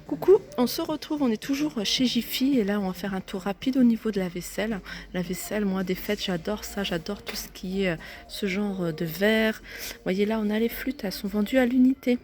Coucou, on se retrouve, on est toujours chez Jiffy et là on va faire un tour rapide au niveau de la vaisselle. La vaisselle, moi des fêtes, j'adore ça, j'adore tout ce qui est ce genre de verre. Vous voyez là on a les flûtes, elles sont vendues à l'unité.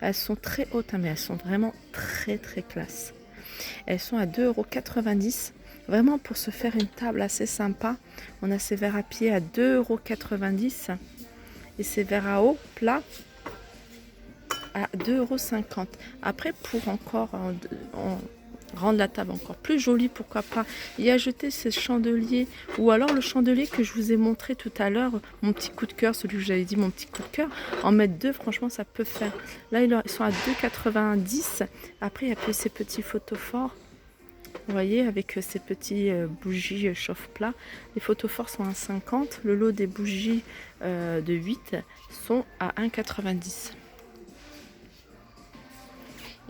Elles sont très hautes, hein, mais elles sont vraiment très classe. Elles sont à 2,90 €. Vraiment pour se faire une table assez sympa. On a ces verres à pied à 2,90 € et ces verres à eau plats à 2,50 €. Après, pour encore rendre la table encore plus jolie, pourquoi pas y ajouter ces chandeliers ou alors le chandelier que je vous ai montré tout à l'heure, mon petit coup de cœur, celui que j'avais dit mon petit coup de cœur, en mettre deux, franchement ça peut faire. Là ils sont à 2,90 €. Après il y a que ces petits photophores, vous voyez, avec ces petits bougies chauffe-plat. Les photophores sont à 50, le lot des bougies de 8 sont à 1,90 €.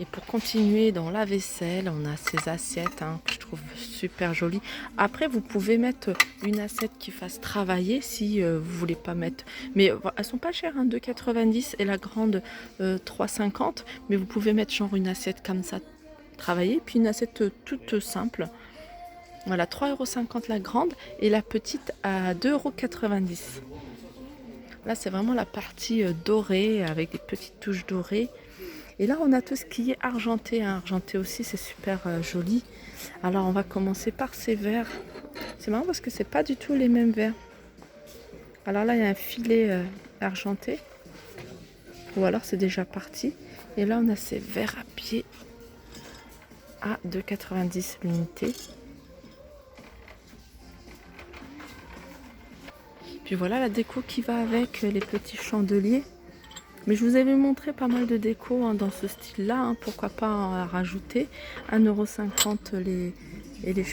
Et pour continuer dans la vaisselle, on a ces assiettes que je trouve super jolies. Après, vous pouvez mettre une assiette qui fasse travailler si vous voulez pas mettre. Mais elles sont pas chères, 2,90 € et la grande 3,50 €. Mais vous pouvez mettre genre une assiette comme ça, travailler, puis une assiette toute simple. Voilà, 3,50 € la grande et la petite à 2,90 €. Là, c'est vraiment la partie dorée avec des petites touches dorées. Et là, on a tout ce qui est argenté. Argenté aussi, c'est super joli. Alors, on va commencer par ces verres. C'est marrant parce que c'est pas du tout les mêmes verres. Alors là, il y a un filet argenté. Ou alors, c'est déjà parti. Et là, on a ces verres à pied à 2,90 € l'unité. Puis voilà la déco qui va avec les petits chandeliers. Mais je vous avais montré pas mal de déco dans ce style-là. Pourquoi pas en rajouter. 1,50 € les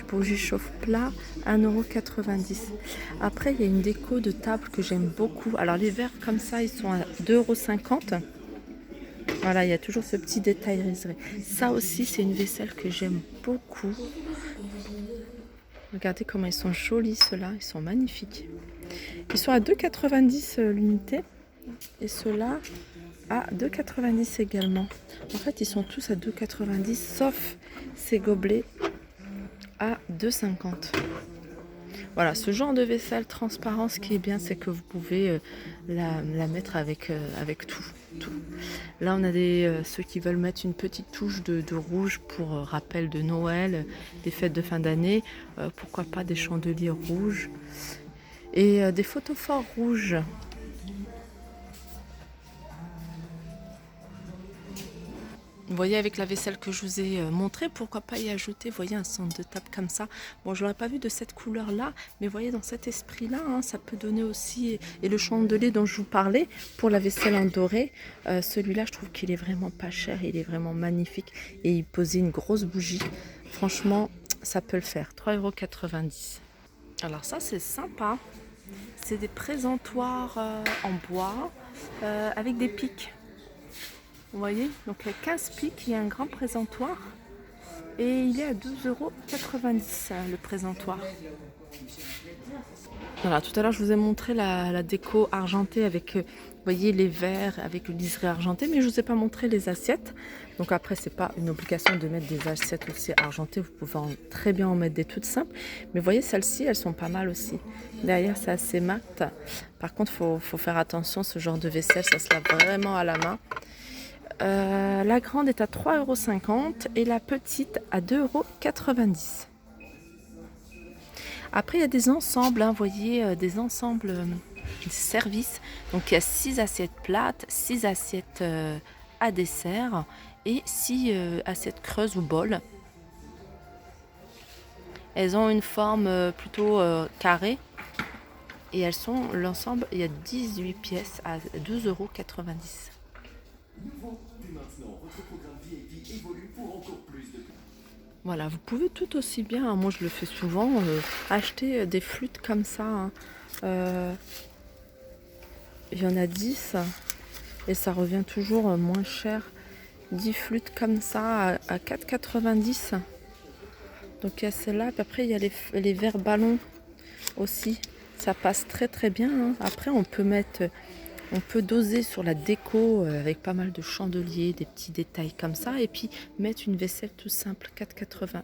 bougies chauffe-plat, 1,90 €. Après, il y a une déco de table que j'aime beaucoup. Alors, les verres comme ça, ils sont à 2,50 €. Voilà, il y a toujours ce petit détail riseré. Ça aussi, c'est une vaisselle que j'aime beaucoup. Regardez comment ils sont jolis, ceux-là. Ils sont magnifiques. Ils sont à 2,90 € l'unité. Et ceux-là à 2,90 € également. En fait, ils sont tous à 2,90 € sauf ces gobelets à 2,50 €. Voilà, ce genre de vaisselle transparent, ce qui est bien, c'est que vous pouvez la mettre avec tout. Là, on a ceux qui veulent mettre une petite touche de rouge pour rappel de Noël, des fêtes de fin d'année. Pourquoi pas des chandeliers rouges et des photophores rouges. Vous voyez, avec la vaisselle que je vous ai montré, pourquoi pas y ajouter, vous voyez, un centre de table comme ça. Bon, je l'aurais pas vu de cette couleur-là, mais vous voyez, dans cet esprit-là, ça peut donner aussi. Et le chandelier dont je vous parlais, pour la vaisselle en doré, celui-là, je trouve qu'il est vraiment pas cher, il est vraiment magnifique. Et il posait une grosse bougie. Franchement, ça peut le faire. 3,90 €. Alors ça, c'est sympa. C'est des présentoirs en bois avec des pics. Vous voyez, donc il y a 15 pics, il y a un grand présentoir et il est à 2,90 € le présentoir. Voilà, tout à l'heure je vous ai montré la déco argentée avec, vous voyez, les verres avec le liseré argenté, mais je ne vous ai pas montré les assiettes. Donc après, c'est pas une obligation de mettre des assiettes aussi argentées, vous pouvez très bien en mettre des toutes simples. Mais vous voyez, celles-ci, elles sont pas mal aussi. Derrière, c'est assez mat. Par contre, faut faire attention, ce genre de vaisselle, ça se lave vraiment à la main. La grande est à 3,50 € et la petite à 2,90 €. Après, il y a des ensembles, vous voyez, des ensembles de services. Donc, il y a 6 assiettes plates, 6 assiettes à dessert et 6 assiettes creuses ou bols. Elles ont une forme plutôt carrée et elles sont l'ensemble, il y a 18 pièces à 12,90 €. Voilà, vous pouvez tout aussi bien, moi je le fais souvent, acheter des flûtes comme ça. Il y en a 10 et ça revient toujours moins cher. 10 flûtes comme ça à 4,90 €. Donc il y a celle-là, puis après il y a les verres ballons aussi. Ça passe très bien. Après on peut mettre On peut doser sur la déco avec pas mal de chandeliers, des petits détails comme ça. Et puis mettre une vaisselle tout simple, 4,80,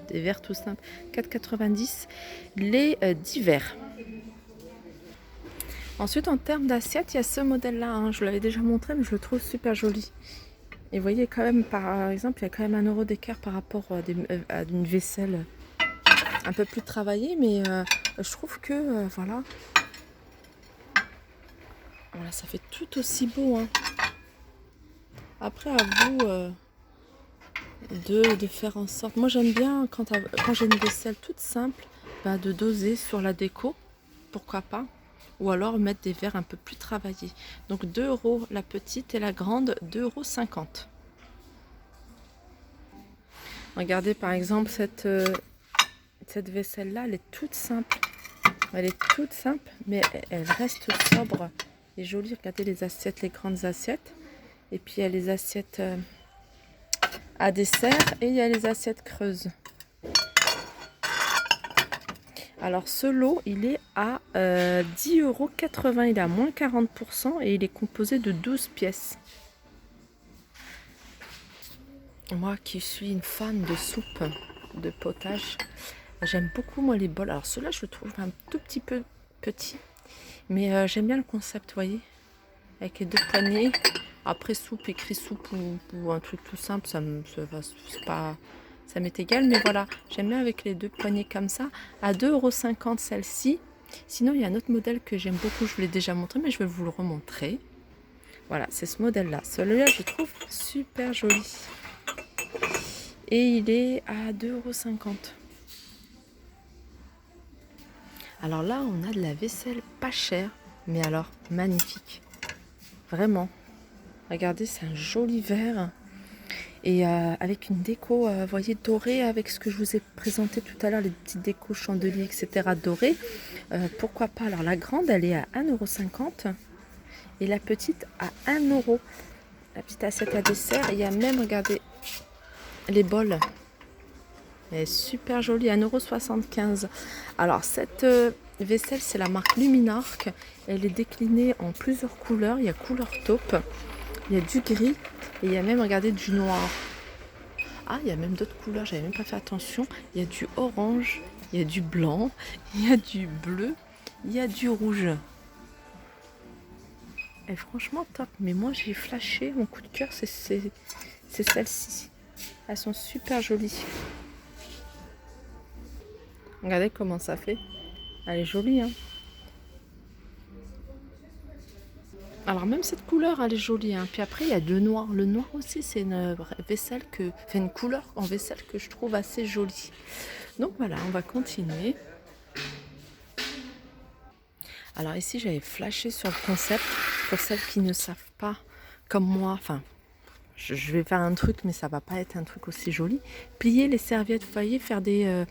des verres tout simples, 4,90, les 10 verres. Ensuite, en termes d'assiette, il y a ce modèle-là. Hein. Je vous l'avais déjà montré, mais je le trouve super joli. Et vous voyez quand même, par exemple, il y a quand même 1 € d'écart par rapport à une vaisselle un peu plus travaillée. Mais je trouve que, voilà, ça fait tout aussi beau. Hein. Après, à vous de faire en sorte... Moi, j'aime bien, quand j'ai une vaisselle toute simple, de doser sur la déco. Pourquoi pas? Ou alors mettre des verres un peu plus travaillés. Donc 2 € la petite et la grande, 2,50 €. Regardez par exemple cette vaisselle-là, elle est toute simple. Elle est toute simple, mais elle reste sobre et jolie. Regardez les assiettes, les grandes assiettes. Et puis il y a les assiettes à dessert et il y a les assiettes creuses. Alors ce lot, il est à 10,80 €, il est à moins 40% et il est composé de 12 pièces. Moi qui suis une fan de soupe, de potage, j'aime beaucoup moi les bols. Alors ceux-là, je le trouve un tout petit peu petit, mais j'aime bien le concept, vous voyez, avec les 2 poignées. Après soupe, écrit soupe ou un truc tout simple, ça m'est égal, mais voilà, j'aime bien avec les 2 poignées comme ça, à 2,50 € celle-ci. Sinon, il y a un autre modèle que j'aime beaucoup, je vous l'ai déjà montré, mais je vais vous le remontrer. Voilà, c'est ce modèle-là. Celui-là, je trouve super joli. Et il est à 2,50 €. Alors là, on a de la vaisselle pas chère, mais alors magnifique. Vraiment. Regardez, c'est un joli verre. Et avec une déco, vous voyez, dorée, avec ce que je vous ai présenté tout à l'heure, les petites décos, chandeliers, etc. dorés. Pourquoi pas? Alors la grande, elle est à 1,50 € et la petite à 1 €. La petite assiette à dessert. Et il y a même, regardez, les bols. Elle est super jolie, 1,75 €. Alors cette vaisselle, c'est la marque Luminarc. Elle est déclinée en plusieurs couleurs. Il y a couleur taupe, il y a du gris et il y a même, regardez, du noir. Ah, il y a même d'autres couleurs, j'avais même pas fait attention. Il y a du orange, il y a du blanc, il y a du bleu, il y a du rouge. Et franchement top. Mais moi j'ai flashé, mon coup de cœur c'est celle-ci. Elles sont super jolies. Regardez comment ça fait. Elle est jolie, hein. Alors même cette couleur, elle est jolie, hein. Puis après, il y a le noir. Le noir aussi, c'est une vaisselle une couleur en vaisselle que je trouve assez jolie. Donc voilà, on va continuer. Alors ici, j'avais flashé sur le concept. Pour celles qui ne savent pas, comme moi, enfin, je vais faire un truc, mais ça va pas être un truc aussi joli. Plier les serviettes, vous voyez, faire des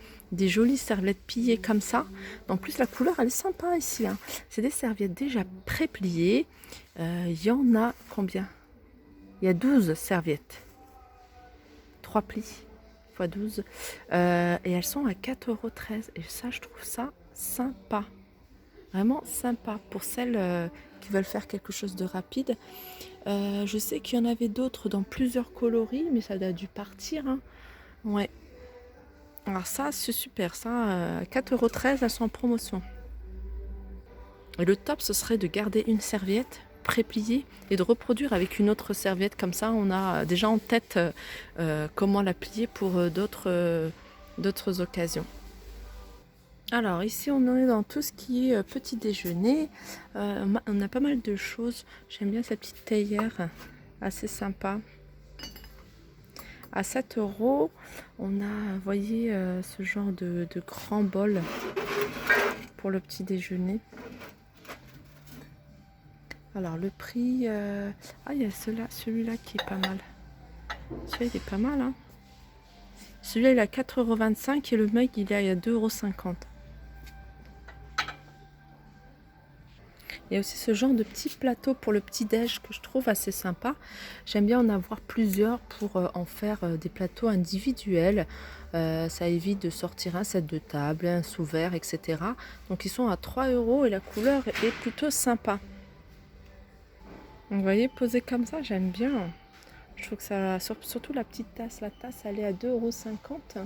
jolies serviettes pliées comme ça. En plus, la couleur, elle est sympa ici, hein. C'est des serviettes déjà pré-pliées. Il y en a combien? Il y a 12 serviettes. 3 plis x 12. Et elles sont à 4,13 €. Et ça, je trouve ça sympa. Vraiment sympa pour celles qui veulent faire quelque chose de rapide. Je sais qu'il y en avait d'autres dans plusieurs coloris, mais ça a dû partir, hein. Ouais. Alors ça, c'est super. Ça, 4,13 €, elles sont en promotion. Et le top, ce serait de garder une serviette pré-pliée et de reproduire avec une autre serviette. Comme ça, on a déjà en tête comment la plier pour d'autres occasions. Alors ici, on est dans tout ce qui est petit déjeuner. On a pas mal de choses. J'aime bien cette petite théière, assez sympa. À 7 €, on a, vous voyez, ce genre de grand bol pour le petit déjeuner. Alors le prix, ah, il y a celui-là qui est pas mal. Celui-là, il est pas mal, hein. Celui-là, il est à 4,25 € et le mug, il est à 2,50 €. Il y a aussi ce genre de petit plateau pour le petit-déj que je trouve assez sympa. J'aime bien en avoir plusieurs pour en faire des plateaux individuels. Ça évite de sortir un set de table, un sous-verre, etc. Donc ils sont à 3 € et la couleur est plutôt sympa. Vous voyez, posé comme ça, j'aime bien. Je trouve que ça, surtout la petite tasse, la tasse, elle est à 2,50 €.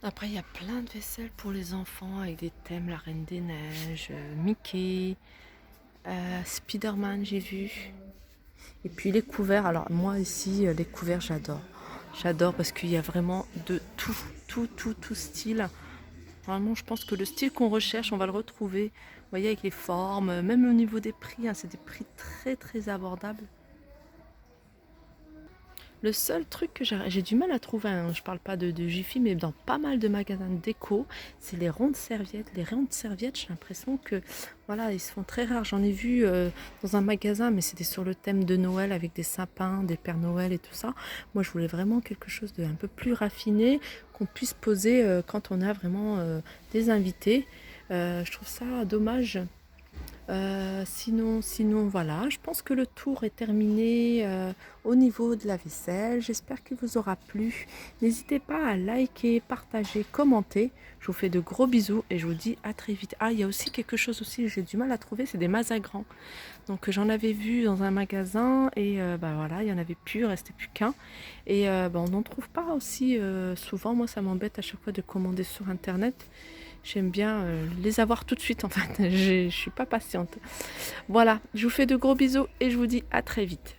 Après, il y a plein de vaisselle pour les enfants avec des thèmes, la Reine des Neiges, Mickey, Spider-Man, j'ai vu. Et puis les couverts, alors moi ici, les couverts, j'adore. J'adore parce qu'il y a vraiment de tout style. Vraiment, je pense que le style qu'on recherche, on va le retrouver. Vous voyez, avec les formes, même au niveau des prix, hein, c'est des prix très abordables. Le seul truc que j'ai du mal à trouver, hein, je parle pas de Jiffy, mais dans pas mal de magasins de déco, c'est les rondes serviettes. Les rondes serviettes, j'ai l'impression que voilà, ils se font très rares. J'en ai vu dans un magasin, mais c'était sur le thème de Noël avec des sapins, des Pères Noël et tout ça. Moi, je voulais vraiment quelque chose de un peu plus raffiné, qu'on puisse poser quand on a vraiment des invités. Je trouve ça dommage. Sinon, voilà, je pense que le tour est terminé au niveau de la vaisselle. J'espère qu'il vous aura plu. N'hésitez pas à liker, partager, commenter. Je vous fais de gros bisous et je vous dis à très vite. Ah, il y a aussi quelque chose aussi que j'ai du mal à trouver, c'est des mazagrans. Donc j'en avais vu dans un magasin et bah voilà, il n'y en avait plus, il ne restait plus qu'un. Et bah, on n'en trouve pas aussi souvent. Moi, ça m'embête à chaque fois de commander sur Internet. J'aime bien les avoir tout de suite en fait. Je suis pas patiente. Voilà, je vous fais de gros bisous et je vous dis à très vite.